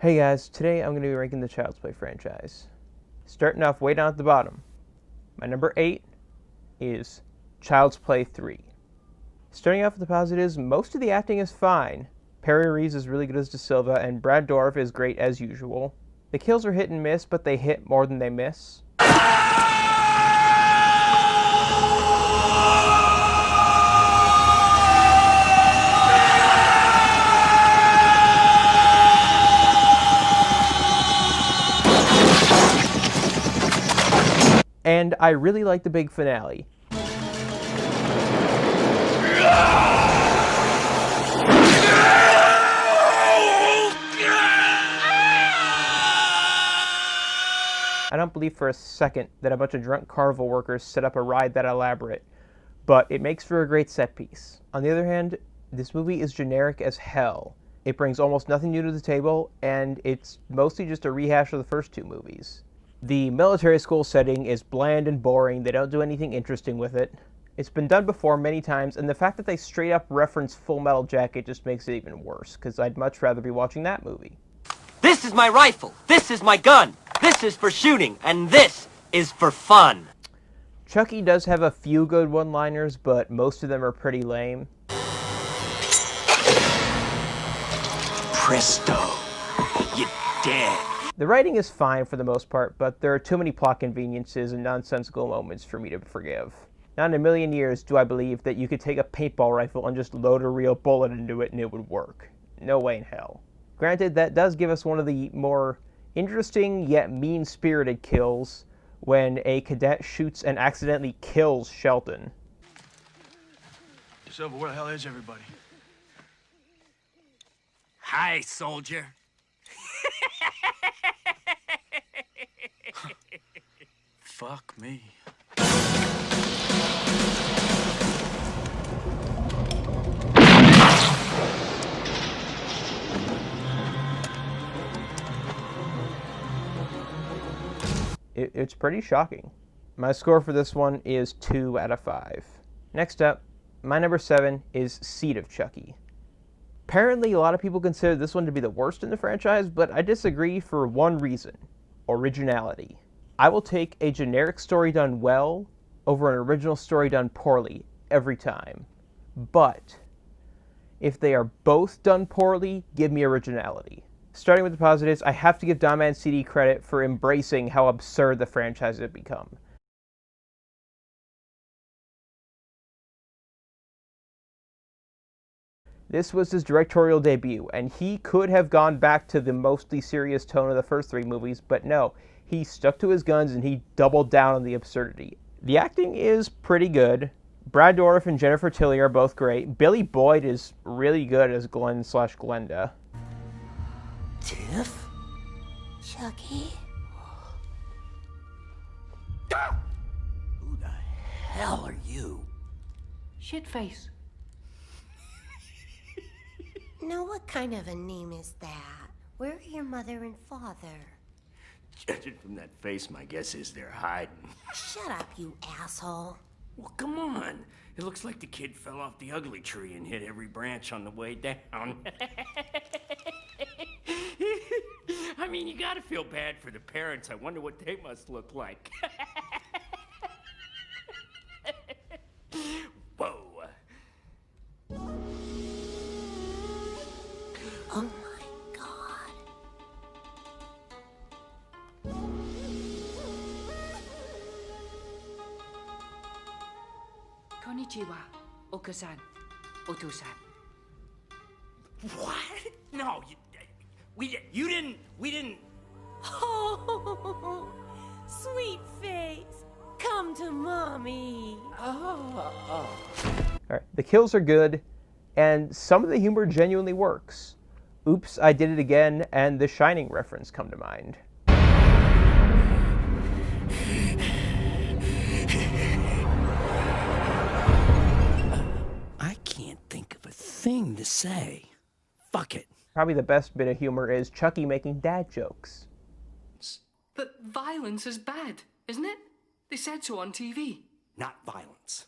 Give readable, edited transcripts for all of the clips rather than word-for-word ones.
Hey guys, today I'm going to be ranking the Child's Play franchise. Starting off way down at the bottom, my number 8 is Child's Play 3. Starting off with the positives, most of the acting is fine. Perry Reeves is really good as De Silva, and Brad Dourif is great as usual. The kills are hit and miss, but they hit more than they miss. And I really like the big finale. I don't believe for a second that a bunch of drunk carnival workers set up a ride that elaborate, but it makes for a great set piece. On the other hand, this movie is generic as hell. It brings almost nothing new to the table, and it's mostly just a rehash of the first two movies. The military school setting is bland and boring. They don't do anything interesting with it. It's been done before many times, and the fact that they straight up reference Full Metal Jacket just makes it even worse, because I'd much rather be watching that movie. This is my rifle. This is my gun. This is for shooting, and this is for fun. Chucky does have a few good one-liners, but most of them are pretty lame. Presto. You're dead. The writing is fine for the most part, but there are too many plot conveniences and nonsensical moments for me to forgive. Not in a million years do I believe that you could take a paintball rifle and just load a real bullet into it and it would work. No way in hell. Granted, that does give us one of the more interesting yet mean-spirited kills when a cadet shoots and accidentally kills Shelton. Silver, where the hell is everybody? Hi, soldier. Fuck me. It's pretty shocking. My score for this one is 2 out of 5. Next up, my number 7 is Seed of Chucky. Apparently, a lot of people consider this one to be the worst in the franchise, but I disagree for one reason: originality. I will take a generic story done well over an original story done poorly every time. But if they are both done poorly, give me originality. Starting with the positives, I have to give Don Mancini credit for embracing how absurd the franchise had become. This was his directorial debut, and he could have gone back to the mostly serious tone of the first three movies, but no, he stuck to his guns and he doubled down on the absurdity. The acting is pretty good. Brad Dourif and Jennifer Tilly are both great. Billy Boyd is really good as Glenn/Glenda. Tiff? Chucky? Who the hell are you? Shitface. Now, what kind of a name is that? Where are your mother and father? Judging from that face, my guess is they're hiding. Shut up, you asshole. Well, come on. It looks like the kid fell off the ugly tree and hit every branch on the way down. I mean, you gotta feel bad for the parents. I wonder what they must look like. Whoa. Oh my god. Konnichiwa, Oka-san, Oto-san. What? No, you didn't. Oh, sweet face. Come to mommy. Alright, the kills are good, and some of the humor genuinely works. Oops, I Did It Again and the Shining reference come to mind. I can't think of a thing to say. Fuck it. Probably the best bit of humor is Chucky making dad jokes. But violence is bad, isn't it? They said so on TV. Not violence.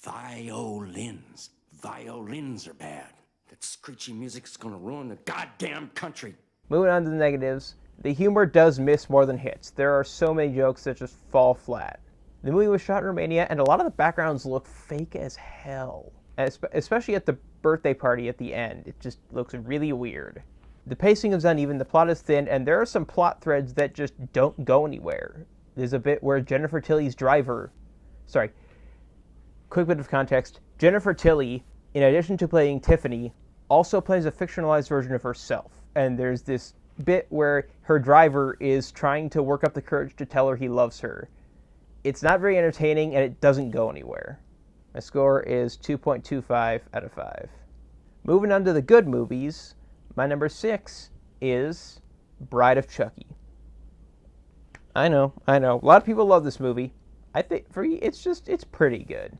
Violins. Violins are bad. That screechy music's gonna ruin the goddamn country. Moving on to the negatives, the humor does miss more than hits. There are so many jokes that just fall flat. The movie was shot in Romania, and a lot of the backgrounds look fake as hell. Especially at the birthday party at the end. It just looks really weird. The pacing is uneven, the plot is thin, and there are some plot threads that just don't go anywhere. There's a bit where Jennifer Tilly's driver... Sorry. Quick bit of context. Jennifer Tilly, in addition to playing Tiffany, also plays a fictionalized version of herself. And there's this bit where her driver is trying to work up the courage to tell her he loves her. It's not very entertaining, and it doesn't go anywhere. My score is 2.25 out of 5. Moving on to the good movies, my number 6 is Bride of Chucky. I know. A lot of people love this movie. I think for me, it's pretty good.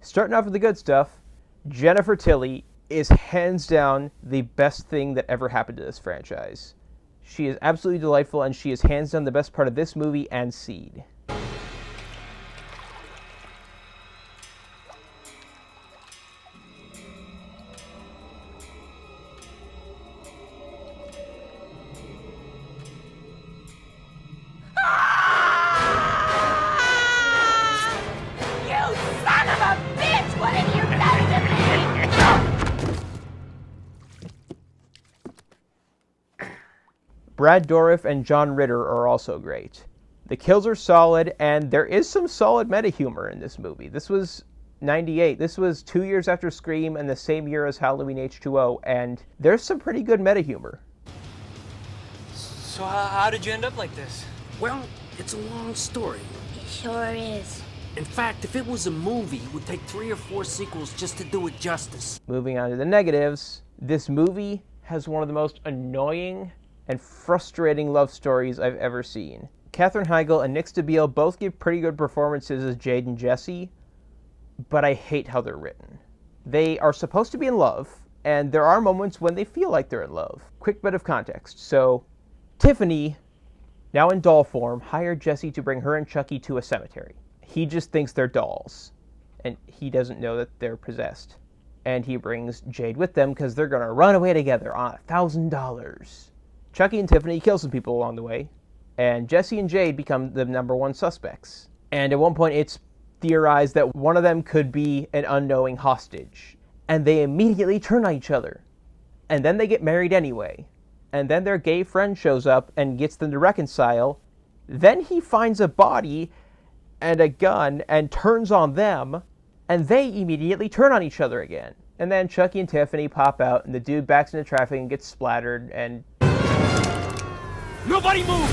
Starting off with the good stuff, Jennifer Tilly is hands down the best thing that ever happened to this franchise. She is absolutely delightful, and she is hands down the best part of this movie and Seed. Brad Dourif and John Ritter are also great. The kills are solid, and there is some solid meta-humor in this movie. This was 98. This was 2 years after Scream and the same year as Halloween H2O, and there's some pretty good meta-humor. So how did you end up like this? Well, it's a long story. It sure is. In fact, if it was a movie, it would take 3 or 4 sequels just to do it justice. Moving on to the negatives, this movie has one of the most annoying and frustrating love stories I've ever seen. Katherine Heigl and Nick Stabile both give pretty good performances as Jade and Jesse, but I hate how they're written. They are supposed to be in love, and there are moments when they feel like they're in love. Quick bit of context. So, Tiffany, now in doll form, hired Jesse to bring her and Chucky to a cemetery. He just thinks they're dolls, and he doesn't know that they're possessed. And he brings Jade with them because they're going to run away together on $1,000. Chucky and Tiffany kill some people along the way, and Jesse and Jade become the number one suspects. And at one point, it's theorized that one of them could be an unknowing hostage. And they immediately turn on each other. And then they get married anyway. And then their gay friend shows up and gets them to reconcile. Then he finds a body and a gun and turns on them, and they immediately turn on each other again. And then Chucky and Tiffany pop out, and the dude backs into traffic and gets splattered, and... Nobody move!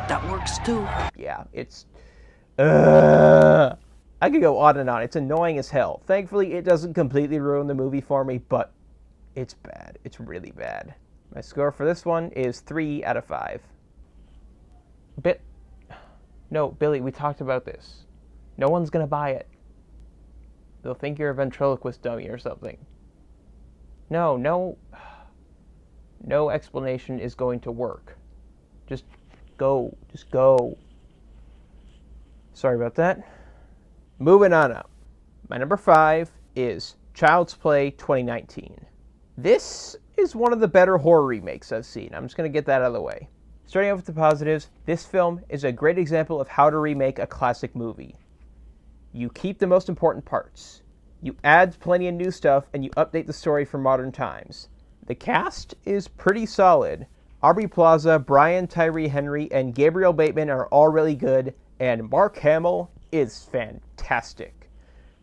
That works too. Yeah, it's... I could go on and on. It's annoying as hell. Thankfully, it doesn't completely ruin the movie for me, but it's bad. It's really bad. My score for this one is 3 out of 5. No, Billy, we talked about this. No one's gonna buy it. They'll think you're a ventriloquist dummy or something. No explanation is going to work. Just go. Sorry about that. Moving on up. My number 5 is Child's Play 2019. This is one of the better horror remakes I've seen. I'm just going to get that out of the way. Starting off with the positives, this film is a great example of how to remake a classic movie. You keep the most important parts. You add plenty of new stuff, and you update the story for modern times. The cast is pretty solid. Aubrey Plaza, Brian Tyree Henry, and Gabriel Bateman are all really good, and Mark Hamill is fantastic.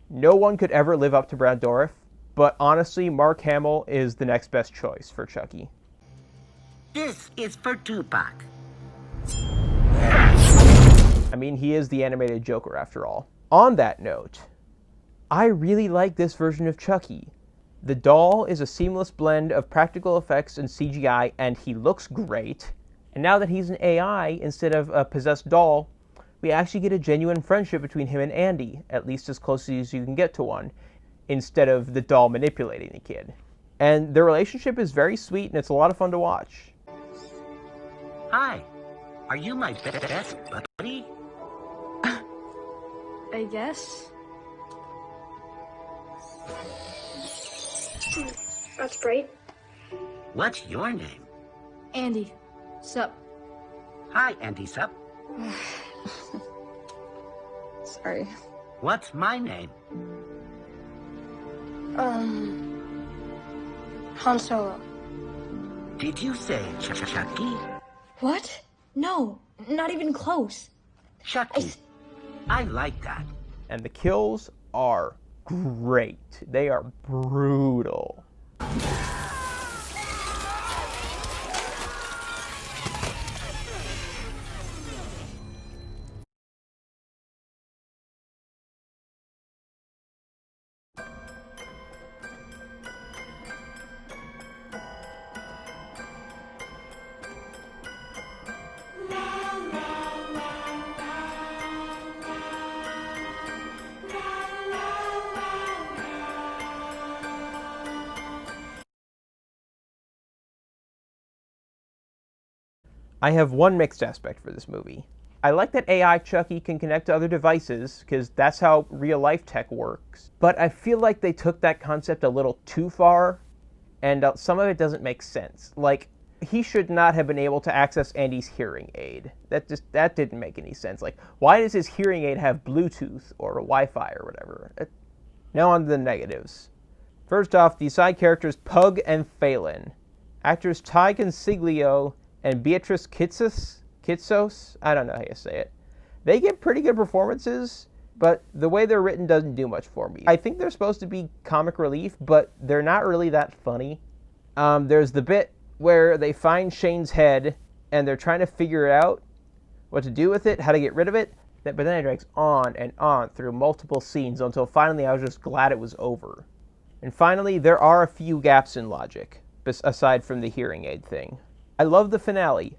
No one could ever live up to Brad Dourif, but honestly, Mark Hamill is the next best choice for Chucky. This is for Tupac. I mean, he is the animated Joker after all. On that note, I really like this version of Chucky. The doll is a seamless blend of practical effects and CGI, and he looks great. And now that he's an AI instead of a possessed doll, we actually get a genuine friendship between him and Andy, at least as close as you can get to one, instead of the doll manipulating the kid. And their relationship is very sweet, and it's a lot of fun to watch. Hi. Are you my best buddy? I guess. That's bright. What's your name? Andy. Sup? Hi, Andy Sup. Sorry. What's my name? Han Solo. Did you say Chucky? What? No, not even close. Chucky. I like that. And the kills are great. They are brutal. I have one mixed aspect for this movie. I like that AI Chucky can connect to other devices, because that's how real-life tech works. But I feel like they took that concept a little too far, and some of it doesn't make sense. Like, he should not have been able to access Andy's hearing aid. That didn't make any sense. Like, why does his hearing aid have Bluetooth or Wi-Fi or whatever? Now on to the negatives. First off, the side characters Pug and Phelan. Actors Ty Consiglio and Beatrice Kitsos, I don't know how you say it. They give pretty good performances, but the way they're written doesn't do much for me. I think they're supposed to be comic relief, but they're not really that funny. There's the bit where they find Shane's head, and they're trying to figure out what to do with it, how to get rid of it, but then it drags on and on through multiple scenes until finally I was just glad it was over. And finally, there are a few gaps in logic, aside from the hearing aid thing. I love the finale.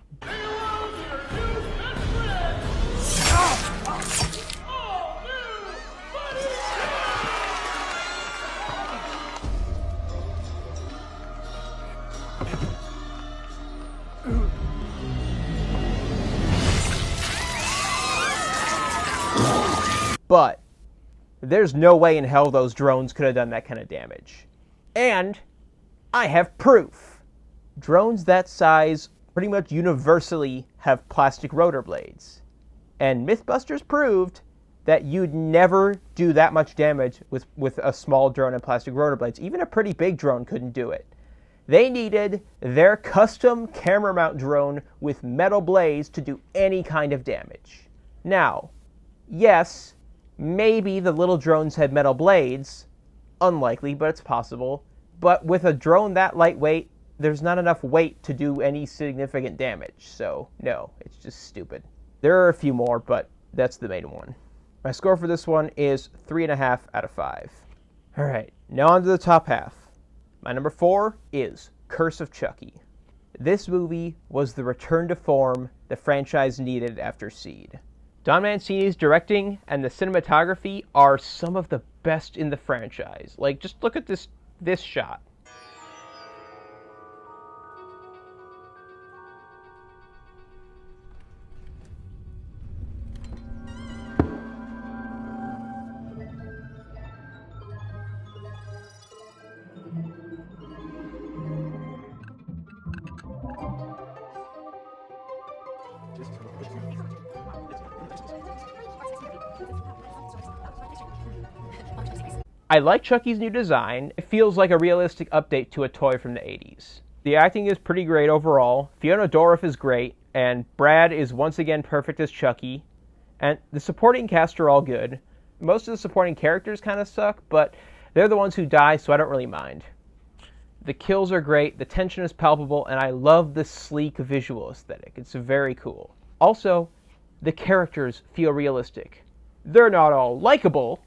But there's no way in hell those drones could have done that kind of damage. And I have proof. Drones that size pretty much universally have plastic rotor blades. And Mythbusters proved that you'd never do that much damage with a small drone and plastic rotor blades. Even a pretty big drone couldn't do it. They needed their custom camera mount drone with metal blades to do any kind of damage. Now, yes, maybe the little drones had metal blades. Unlikely, but it's possible. But with a drone that lightweight, there's not enough weight to do any significant damage. So, no, it's just stupid. There are a few more, but that's the main one. My score for this one is 3.5 out of 5. Alright, now on to the top half. My number 4 is Curse of Chucky. This movie was the return to form the franchise needed after Seed. Don Mancini's directing and the cinematography are some of the best in the franchise. Like, just look at this shot. I like Chucky's new design. It feels like a realistic update to a toy from the 80s. The acting is pretty great overall. Fiona Dourif is great, and Brad is once again perfect as Chucky. And the supporting cast are all good. Most of the supporting characters kind of suck, but they're the ones who die, so I don't really mind. The kills are great, the tension is palpable, and I love the sleek visual aesthetic. It's very cool. Also, the characters feel realistic. They're not all likable,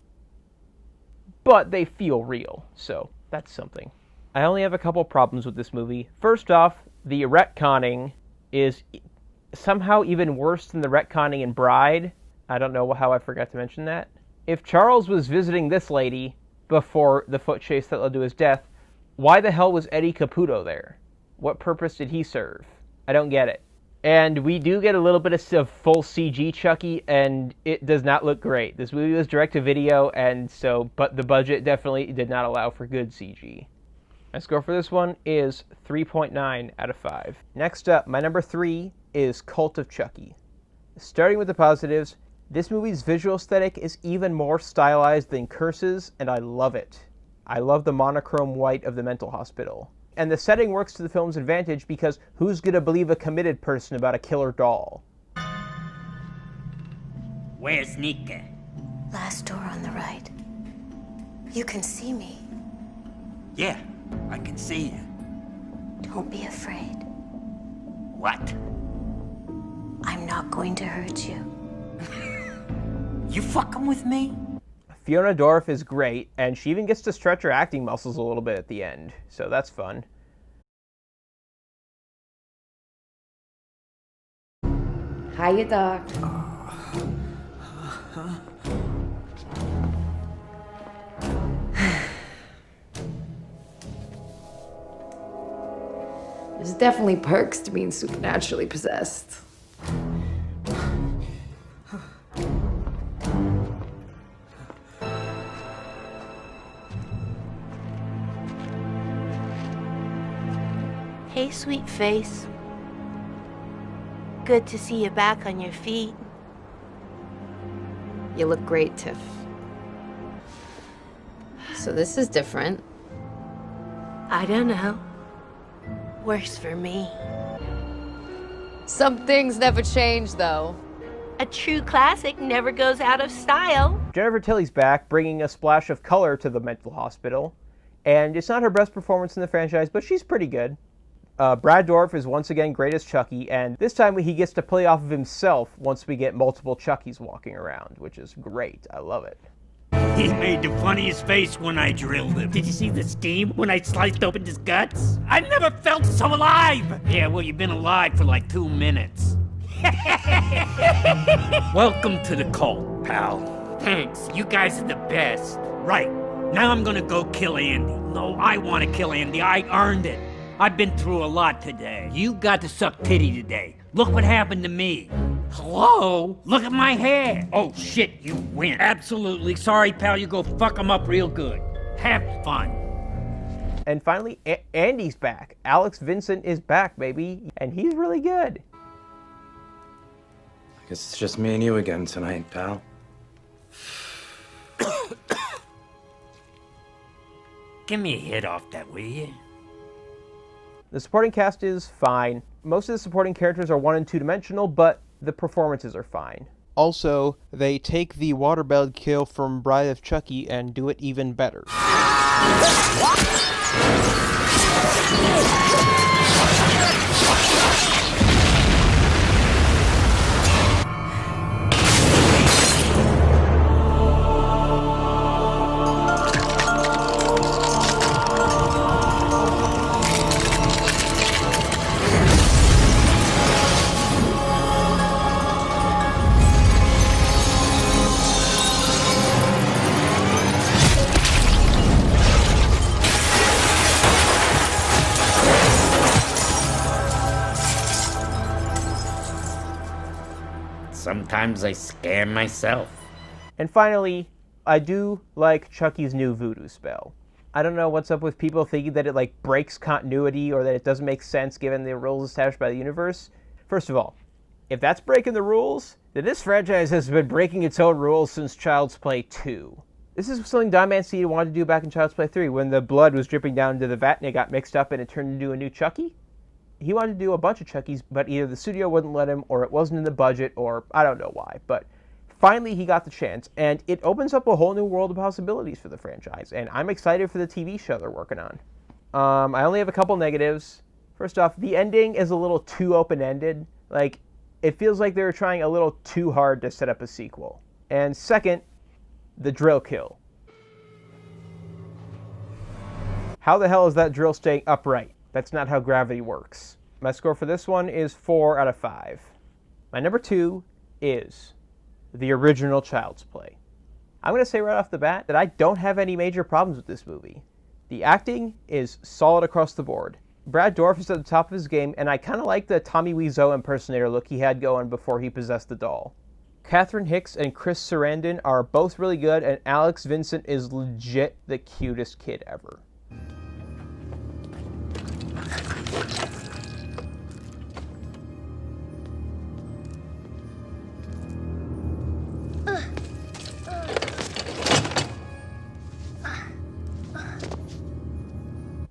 but they feel real, so that's something. I only have a couple problems with this movie. First off, the retconning is somehow even worse than the retconning in Bride. I don't know how I forgot to mention that. If Charles was visiting this lady before the foot chase that led to his death, why the hell was Eddie Caputo there? What purpose did he serve? I don't get it. And we do get a little bit of full CG Chucky, and it does not look great. This movie was direct-to-video, but the budget definitely did not allow for good CG. My score for this one is 3.9 out of 5. Next up, my number 3 is Cult of Chucky. Starting with the positives, this movie's visual aesthetic is even more stylized than Curse's, and I love it. I love the monochrome white of the mental hospital. And the setting works to the film's advantage because who's gonna believe a committed person about a killer doll? Where's Nika? Last door on the right. You can see me. Yeah, I can see you. Don't be afraid. What? I'm not going to hurt you. You fucking with me? Fiona Dorff is great, and she even gets to stretch her acting muscles a little bit at the end, so that's fun. Hiya, Doc. There's definitely perks to being supernaturally possessed. Hey, sweet face. Good to see you back on your feet. You look great, Tiff. So this is different. I don't know. Works for me. Some things never change, though. A true classic never goes out of style. Jennifer Tilly's back, bringing a splash of color to the mental hospital. And it's not her best performance in the franchise, but she's pretty good. Brad Dourif is once again great as Chucky, and this time he gets to play off of himself once we get multiple Chuckies walking around, which is great. I love it. He made the funniest face when I drilled him. Did you see the steam when I sliced open his guts? I never felt so alive! Yeah, well, you've been alive for like 2 minutes. Welcome to the cult, pal. Thanks, you guys are the best. Right, now I'm gonna go kill Andy. No, I want to kill Andy. I earned it. I've been through a lot today. You got to suck titty today. Look what happened to me. Hello? Look at my hair. Oh, shit, you win. Absolutely. Sorry, pal, you go fuck them up real good. Have fun. And finally, Andy's back. Alex Vincent is back, baby, and he's really good. I guess it's just me and you again tonight, pal. Give me a hit off that, will you? The supporting cast is fine. Most of the supporting characters are 1 and 2 dimensional, but the performances are fine. Also, they take the waterbed kill from Bride of Chucky and do it even better. Sometimes I scare myself. And finally, I do like Chucky's new voodoo spell. I don't know what's up with people thinking that it breaks continuity or that it doesn't make sense given the rules established by the universe. First of all, if that's breaking the rules, then this franchise has been breaking its own rules since Child's Play 2. This is something Don Mancini wanted to do back in Child's Play 3 when the blood was dripping down into the vat and it got mixed up and it turned into a new Chucky. He wanted to do a bunch of Chuckies, but either the studio wouldn't let him, or it wasn't in the budget, or I don't know why. But finally, he got the chance, and it opens up a whole new world of possibilities for the franchise. And I'm excited for the TV show they're working on. I only have a couple negatives. First off, the ending is a little too open-ended. It feels like they were trying a little too hard to set up a sequel. And second, the drill kill. How the hell is that drill staying upright? That's not how gravity works. My score for this one is 4 out of 5. My number 2 is the original Child's Play. I'm going to say right off the bat that I don't have any major problems with this movie. The acting is solid across the board. Brad Dourif is at the top of his game, and I kind of like the Tommy Wiseau impersonator look he had going before he possessed the doll. Catherine Hicks and Chris Sarandon are both really good, and Alex Vincent is legit the cutest kid ever.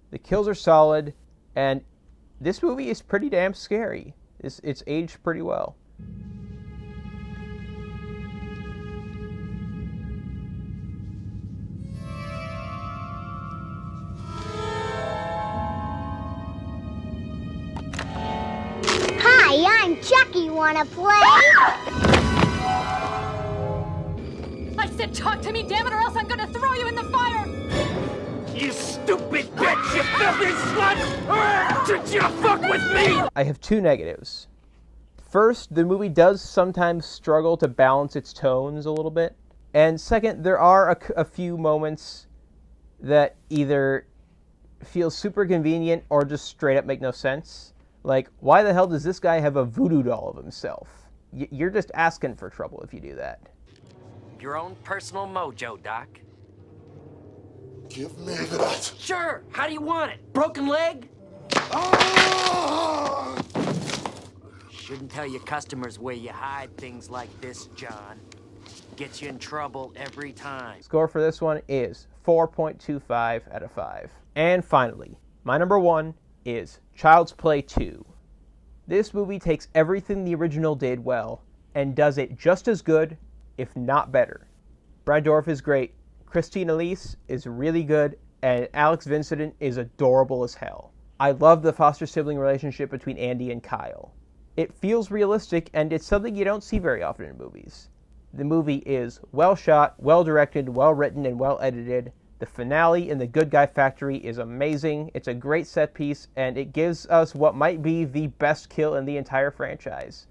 The kills are solid, and this movie is pretty damn scary. It's aged pretty well. Hi, I'm Chucky. Wanna play? I said talk to me, damn it, or else I'm gonna throw you in the fire! You stupid bitch! You filthy slut! Did you fuck with me? I have two negatives. First, the movie does sometimes struggle to balance its tones a little bit. And second, there are a few moments that either feel super convenient or just straight up make no sense. Like, why the hell does this guy have a voodoo doll of himself? You're just asking for trouble if you do that. Your own personal mojo, Doc. Give me that. Sure. How do you want it? Broken leg? Shouldn't tell your customers where you hide things like this, John. Gets you in trouble every time. Score for this one is 4.25 out of 5. And finally, my number one is Child's Play 2. This movie takes everything the original did well and does it just as good, if not better. Brad Dourif is great, Christine Elise is really good, and Alex Vincent is adorable as hell. I love the foster sibling relationship between Andy and Kyle. It feels realistic, and it's something you don't see very often in movies. The movie is well shot, well directed, well written, and well edited. The finale in the Good Guy Factory is amazing. It's a great set piece, and it gives us what might be the best kill in the entire franchise.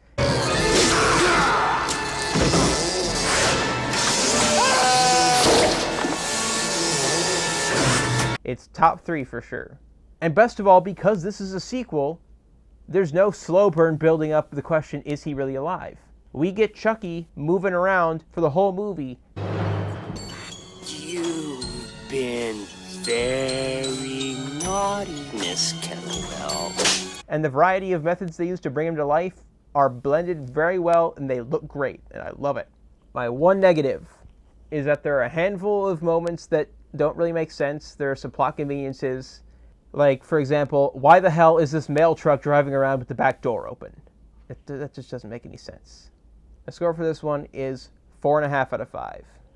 It's top 3 for sure. And best of all, because this is a sequel, there's no slow burn building up the question, is he really alive? We get Chucky moving around for the whole movie. You've been very naughty, Miss Kettlewell. And the variety of methods they use to bring him to life are blended very well, and they look great, and I love it. My one negative is that there are a handful of moments that don't really make sense. There are some plot conveniences. Like, for example, why the hell is this mail truck driving around with the back door open? That just doesn't make any sense. The score for this one is 4.5 out of 5.